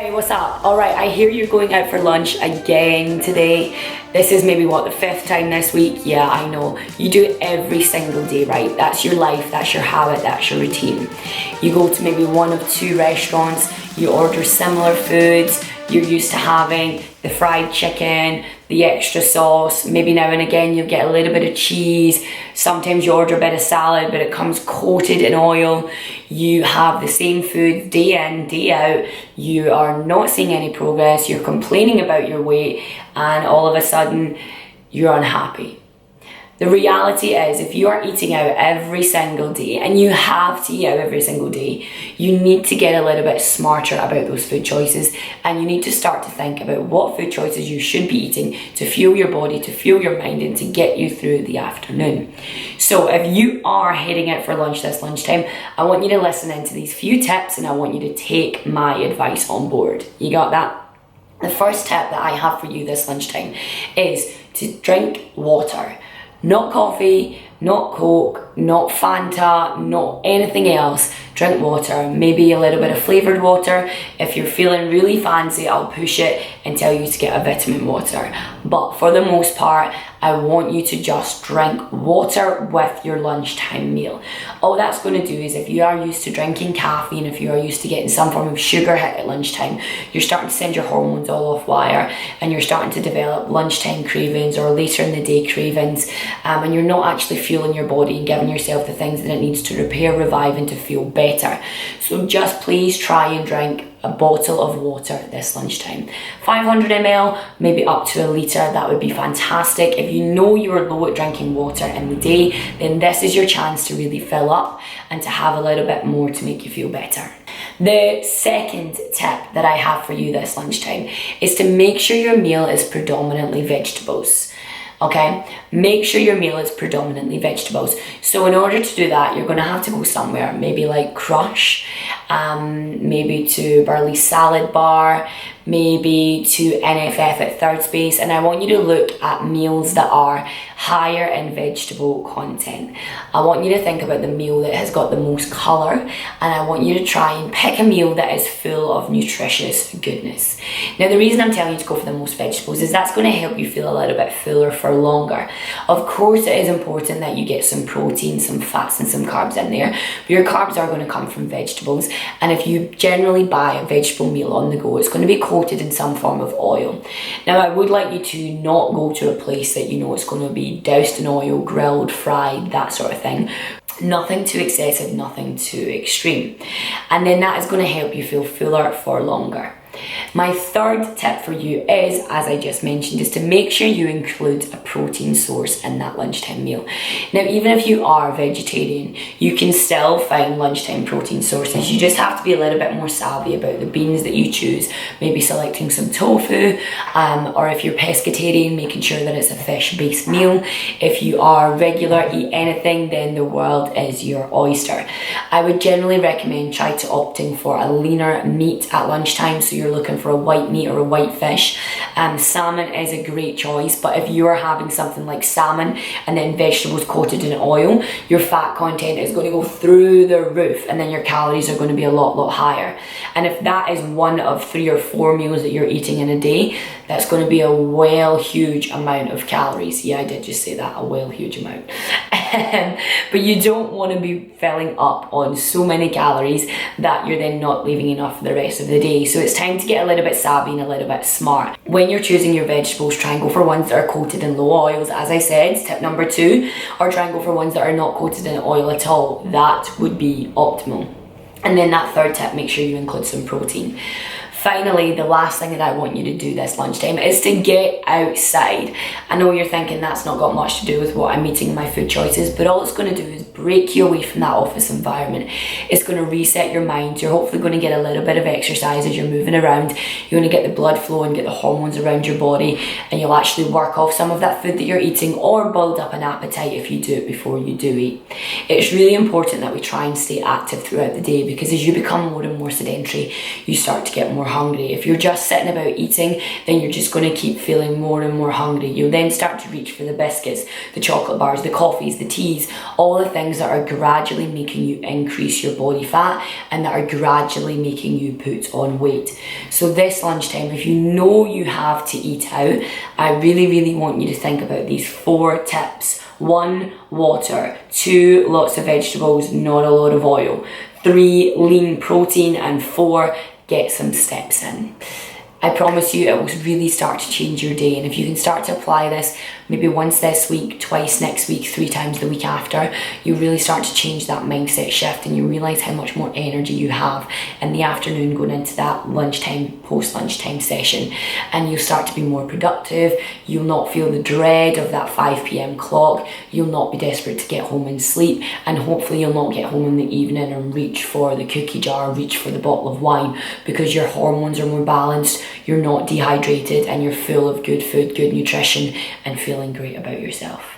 Hey, what's up? All right, I hear you're going out for lunch again today. This is maybe what, the 5th time this week? Yeah, I know. You do it every single day, right? That's your life, that's your habit, that's your routine. You go to maybe one of 2 restaurants, you order similar foods, you're used to having the fried chicken, the extra sauce, maybe now and again you'll get a little bit of cheese, sometimes you order a bit of salad but it comes coated in oil. You have the same food day in, day out, you are not seeing any progress, you're complaining about your weight, and all of a sudden you're unhappy. The reality is, if you are eating out every single day, and you have to eat out every single day, you need to get a little bit smarter about those food choices, and you need to start to think about what food choices you should be eating to fuel your body, to fuel your mind, and to get you through the afternoon. So if you are heading out for lunch this lunchtime, I want you to listen into these few tips, and I want you to take my advice on board. You got that? The first tip that I have for you this lunchtime is to drink water. Not coffee, not Coke, not Fanta, not anything else. Drink water, maybe a little bit of flavoured water. If you're feeling really fancy, I'll push it and tell you to get a vitamin water. But for the most part, I want you to just drink water with your lunchtime meal. All that's going to do is, if you are used to drinking caffeine, if you are used to getting some form of sugar hit at lunchtime, you're starting to send your hormones all off wire, and you're starting to develop lunchtime cravings or later in the day cravings, and you're not actually fueling your body and giving yourself the things that it needs to repair, revive, and to feel better. So just please try and drink a bottle of water this lunchtime. 500 ml, maybe up to a litre, that would be fantastic. If you know you are low at drinking water in the day, then this is your chance to really fill up and to have a little bit more to make you feel better. The second tip that I have for you this lunchtime is to make sure your meal is predominantly vegetables. Okay, make sure your meal is predominantly vegetables. So in order to do that, you're going to have to go somewhere, maybe like Crush, maybe to Burley Salad Bar, maybe to NFF at Third Space, and I want you to look at meals that are higher in vegetable content. I want you to think about the meal that has got the most colour, and I want you to try and pick a meal that is full of nutritious goodness. Now, the reason I'm telling you to go for the most vegetables is that's going to help you feel a little bit fuller for longer. Of course, it is important that you get some protein, some fats, and some carbs in there, but your carbs are going to come from vegetables, and if you generally buy a vegetable meal on the go, it's going to be coated in some form of oil. Now, I would like you to not go to a place that you know it's going to be doused in oil, grilled, fried, that sort of thing. Nothing too excessive, nothing too extreme. And then that is going to help you feel fuller for longer. My third tip for you is, as I just mentioned, is to make sure you include a protein source in that lunchtime meal. Now, even if you are vegetarian, you can still find lunchtime protein sources. You just have to be a little bit more savvy about the beans that you choose, maybe selecting some tofu, or if you're pescatarian, making sure that it's a fish-based meal. If you are regular, eat anything, then the world is your oyster. I would generally recommend try to opting for a leaner meat at lunchtime, so you're looking for a white meat or a white fish. Salmon is a great choice, but if you are having something like salmon and then vegetables coated in oil, your fat content is going to go through the roof, and then your calories are going to be a lot higher. And if that is one of 3 or 4 meals that you're eating in a day, that's going to be a huge amount of calories. Yeah, I did just say that, a huge amount. But you don't want to be filling up on so many calories that you're then not leaving enough for the rest of the day. So it's time to get a little bit savvy and a little bit smart. When you're choosing your vegetables, try and go for ones that are coated in low oils, as I said, tip number 2, or try and go for ones that are not coated in oil at all. That would be optimal. And then that third tip, make sure you include some protein. Finally, the last thing that I want you to do this lunchtime is to get outside. I know you're thinking that's not got much to do with what I'm eating in my food choices, but all it's going to do is break you away from that office environment. It's going to reset your mind. You're hopefully going to get a little bit of exercise as you're moving around. You're going to get the blood flow and get the hormones around your body, and you'll actually work off some of that food that you're eating, or build up an appetite if you do it before you do eat. It's really important that we try and stay active throughout the day, because as you become more and more sedentary, you start to get more hungry. If you're just sitting about eating, then you're just going to keep feeling more and more hungry. You'll then start to reach for the biscuits, the chocolate bars, the coffees, the teas, all the things that are gradually making you increase your body fat and that are gradually making you put on weight. So this lunchtime, if you know you have to eat out, I really, really want you to think about these 4 tips. 1, water. 2, lots of vegetables, not a lot of oil. 3, lean protein. And 4, get some steps in. I promise you it will really start to change your day, and if you can start to apply this maybe once this week, twice next week, 3 times the week after, you really start to change that mindset shift and you realise how much more energy you have in the afternoon going into that lunchtime, post-lunchtime session, and you'll start to be more productive. You'll not feel the dread of that 5 p.m. clock. You'll not be desperate to get home and sleep, and hopefully you'll not get home in the evening and reach for the cookie jar, reach for the bottle of wine, because your hormones are more balanced, you're not dehydrated, and you're full of good food, good nutrition, and feeling great about yourself.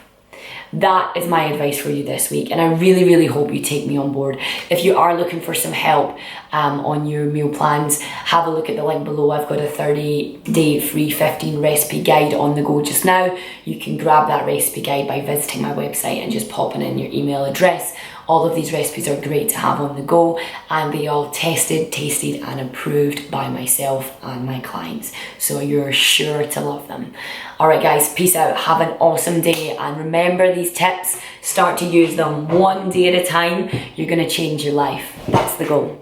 That is my advice for you this week, and I really, really hope you take me on board. If you are looking for some help on your meal plans, have a look at the link below. I've got a 30-day free 15 recipe guide on the go just now. You can grab that recipe guide by visiting my website and just popping in your email address. All of these recipes are great to have on the go, and they all tested, tasted and approved by myself and my clients, so you're sure to love them. Alright guys, peace out, have an awesome day, and remember these tips, start to use them one day at a time. You're going to change your life. That's the goal.